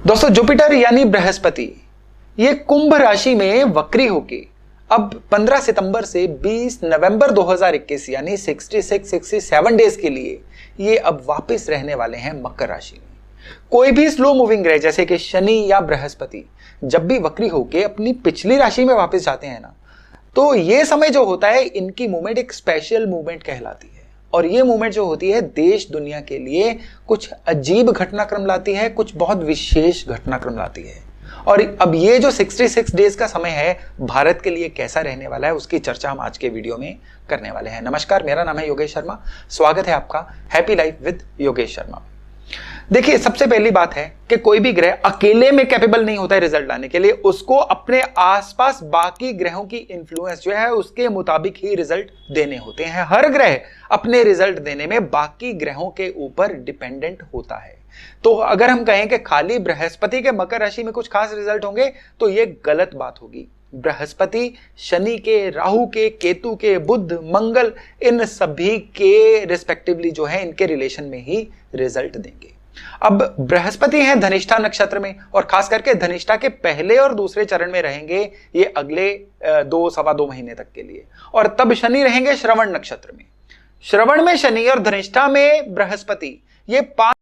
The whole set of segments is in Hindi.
दोस्तों जुपिटर यानी बृहस्पति ये कुंभ राशि में वक्री होके अब 15 सितंबर से 20 नवंबर 2021 यानी 67 डेज के लिए ये अब वापस रहने वाले हैं मकर राशि में। कोई भी स्लो मूविंग ग्रह जैसे कि शनि या बृहस्पति जब भी वक्री होके अपनी पिछली राशि में वापस जाते हैं ना, तो ये समय जो होता है इनकी मूवमेंट एक स्पेशल मूवमेंट कहलाती है। और ये मूवमेंट जो होती है देश दुनिया के लिए कुछ अजीब घटनाक्रम लाती है, कुछ बहुत विशेष घटनाक्रम लाती है। और अब ये जो 66 डेज का समय है भारत के लिए कैसा रहने वाला है उसकी चर्चा हम आज के वीडियो में करने वाले हैं। नमस्कार, मेरा नाम है योगेश शर्मा, स्वागत है आपका happy life with Yogesh Sharma. देखिए, सबसे पहली बात है कि कोई भी ग्रह अकेले में कैपेबल नहीं होता है रिजल्ट लाने के लिए, उसको अपने आसपास बाकी ग्रहों की इन्फ्लुएंस जो है उसके मुताबिक ही रिजल्ट देने होते हैं। हर ग्रह अपने रिजल्ट देने में बाकी ग्रहों के ऊपर डिपेंडेंट होता है। तो अगर हम कहें कि खाली बृहस्पति के मकर राशि में कुछ खास रिजल्ट होंगे तो यह गलत बात होगी। बृहस्पति शनि के, राहु के, केतु के, बुध, मंगल, इन सभी के रिस्पेक्टिवली जो है इनके रिलेशन में ही रिजल्ट देंगे। अब बृहस्पति हैं धनिष्ठा नक्षत्र में और खास करके धनिष्ठा के पहले और दूसरे चरण में रहेंगे ये अगले 2-2.25 महीने तक के लिए। और तब शनि रहेंगे श्रवण नक्षत्र में। श्रवण में शनि और धनिष्ठा में बृहस्पति ये 5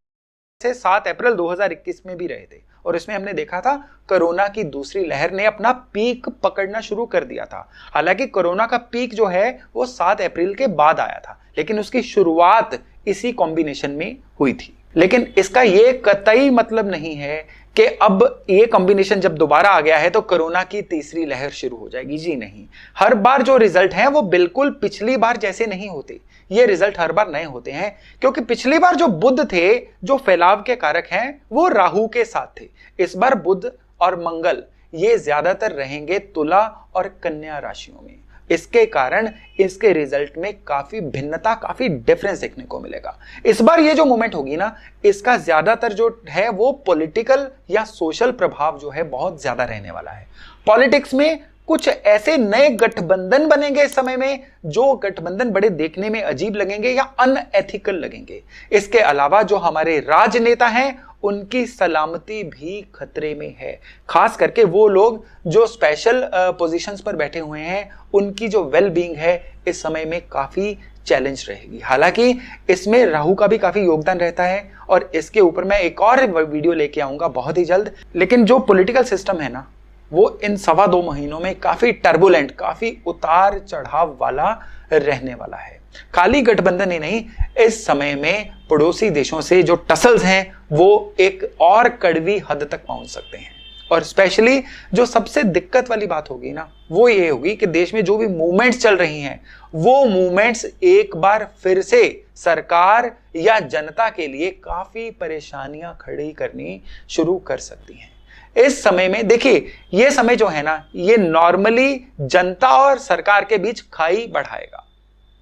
से 7 अप्रैल 2021 में भी रहे थे। और इसमें हमने देखा था कोरोना की दूसरी लहर ने अपना पीक पकड़ना शुरू कर दिया था। हालांकि कोरोना का पीक जो है वो 7 अप्रैल के बाद आया था, लेकिन उसकी शुरुआत इसी कॉम्बिनेशन में हुई थी। लेकिन इसका ये कतई मतलब नहीं है कि अब ये कॉम्बिनेशन जब दोबारा आ गया है तो कोरोना की तीसरी लहर शुरू हो जाएगी। जी नहीं, हर बार जो रिजल्ट हैं वो बिल्कुल पिछली बार जैसे नहीं होते। ये रिजल्ट हर बार नए होते हैं क्योंकि पिछली बार जो बुध थे जो फैलाव के कारक हैं वो राहु के साथ थे। इस बार बुध और मंगल ये ज्यादातर रहेंगे तुला और कन्या राशियों में। इसके कारण इसके रिजल्ट में काफी भिन्नता, काफी डिफरेंस देखने को मिलेगा। इस बार ये जो मूवमेंट होगी ना, इसका ज्यादातर जो है वो पॉलिटिकल या सोशल प्रभाव जो है बहुत ज्यादा रहने वाला है। पॉलिटिक्स में कुछ ऐसे नए गठबंधन बनेंगे इस समय में जो गठबंधन बड़े देखने में अजीब लगेंगे या अनएथिकल लगेंगे। इसके अलावा जो हमारे राजनेता हैं उनकी सलामती भी खतरे में है। खास करके वो लोग जो स्पेशल पोजीशंस पर बैठे हुए हैं उनकी जो वेल बीइंग है इस समय में काफी चैलेंज रहेगी। हालांकि इसमें राहु का भी काफी योगदान रहता है और इसके ऊपर मैं एक और वीडियो लेके आऊंगा बहुत ही जल्द। लेकिन जो पॉलिटिकल सिस्टम है ना वो इन 2.25 महीनों में काफी टर्बुलेंट, काफी उतार चढ़ाव वाला रहने वाला है। खाली गठबंधन ही नहीं, इस समय में पड़ोसी देशों से जो टसल्स हैं वो एक और कड़वी हद तक पहुंच सकते हैं। और स्पेशली जो सबसे दिक्कत वाली बात होगी ना वो ये होगी कि देश में जो भी मूवमेंट्स चल रही हैं वो मूवमेंट्स एक बार फिर से सरकार या जनता के लिए काफी परेशानियां खड़ी करनी शुरू कर सकती हैं। इस समय में देखिए, ये समय जो है ना ये नॉर्मली जनता और सरकार के बीच खाई बढ़ाएगा।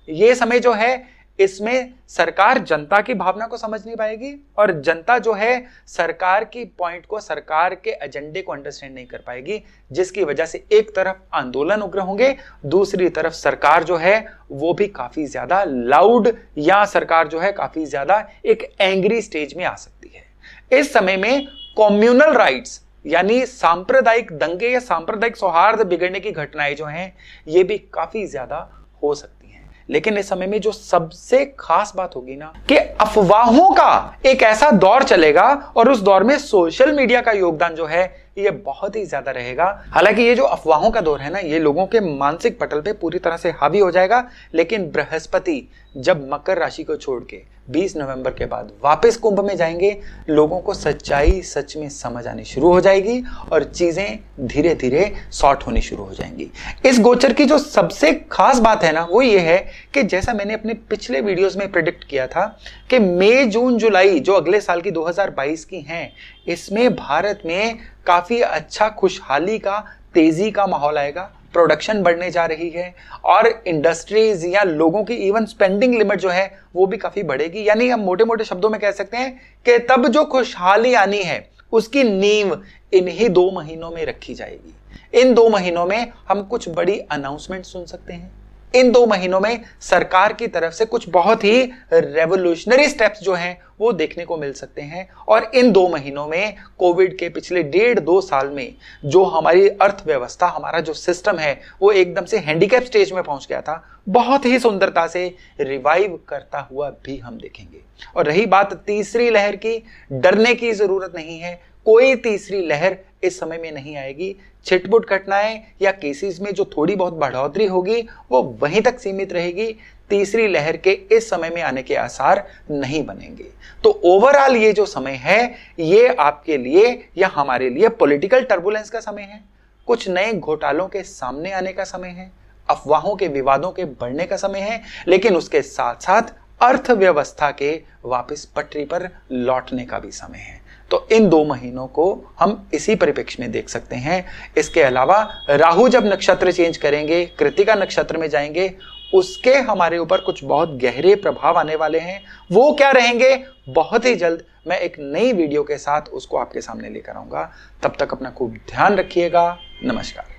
ये समय जो है इसमें सरकार जनता की भावना को समझ नहीं पाएगी और जनता जो है सरकार की पॉइंट को, सरकार के एजेंडे को अंडरस्टैंड नहीं कर पाएगी, जिसकी वजह से एक तरफ आंदोलन उग्र होंगे, दूसरी तरफ सरकार जो है वो भी काफी ज्यादा लाउड या सरकार जो है काफी ज्यादा एक एंग्री स्टेज में आ सकती है। इस समय में कम्युनल राइट्स यानी सांप्रदायिक दंगे या सांप्रदायिक सौहार्द बिगड़ने की घटनाएं जो हैं ये भी काफी ज्यादा हो सकती हैं। लेकिन इस समय में जो सबसे खास बात होगी ना कि अफवाहों का एक ऐसा दौर चलेगा और उस दौर में सोशल मीडिया का योगदान जो है ये बहुत ही ज्यादा रहेगा। हालांकि ये जो अफवाहों का दौर है ना ये लोगों के मानसिक पटल पे पूरी तरह से हावी हो जाएगा। लेकिन बृहस्पति जब मकर राशि को छोड़ के 20 नवंबर के बाद वापस कुंभ में जाएंगे, लोगों को सच्चाई सच में समझ आनी शुरू हो जाएगी और चीजें धीरे धीरे सॉर्ट होनी शुरू हो जाएंगी। इस गोचर की जो सबसे खास बात है ना वो ये है कि जैसा मैंने अपने पिछले वीडियोस में प्रेडिक्ट किया था कि मई, जून, जुलाई जो अगले साल की 2022 की हैं इसमें भारत में काफी अच्छा खुशहाली का, तेजी का माहौल आएगा। प्रोडक्शन बढ़ने जा रही है और इंडस्ट्रीज या लोगों की इवन स्पेंडिंग लिमिट जो है वो भी काफी बढ़ेगी। यानी हम मोटे मोटे शब्दों में कह सकते हैं कि तब जो खुशहाली आनी है उसकी नींव इन्हीं 2 महीनों में रखी जाएगी। इन 2 महीनों में हम कुछ बड़ी अनाउंसमेंट सुन सकते हैं, इन 2 महीनों में सरकार की तरफ से कुछ बहुत ही रेवोल्यूशनरी स्टेप्स जो हैं वो देखने को मिल सकते हैं। और इन 2 महीनों में कोविड के पिछले 1.5-2 साल में जो हमारी अर्थव्यवस्था, हमारा जो सिस्टम है वो एकदम से हैंडीकैप स्टेज में पहुंच गया था, बहुत ही सुंदरता से रिवाइव करता हुआ भी हम देखेंगे। और रही बात तीसरी लहर की, डरने की जरूरत नहीं है, कोई तीसरी लहर इस समय में नहीं आएगी। छिटपुट घटनाएं या केसेस में जो थोड़ी बहुत बढ़ोतरी होगी वो वहीं तक सीमित रहेगी, तीसरी लहर के इस समय में आने के आसार नहीं बनेंगे। तो ओवरऑल ये जो समय है ये आपके लिए या हमारे लिए पॉलिटिकल टर्बुलेंस का समय है, कुछ नए घोटालों के सामने आने का समय है, अफवाहों के, विवादों के बढ़ने का समय है, लेकिन उसके साथ साथ अर्थव्यवस्था के वापस पटरी पर लौटने का भी समय है। तो इन 2 महीनों को हम इसी परिप्रेक्ष्य में देख सकते हैं। इसके अलावा राहु जब नक्षत्र चेंज करेंगे, कृत्तिका नक्षत्र में जाएंगे, उसके हमारे ऊपर कुछ बहुत गहरे प्रभाव आने वाले हैं। वो क्या रहेंगे, बहुत ही जल्द मैं एक नई वीडियो के साथ उसको आपके सामने लेकर आऊंगा। तब तक अपना खूब ध्यान रखिएगा। नमस्कार।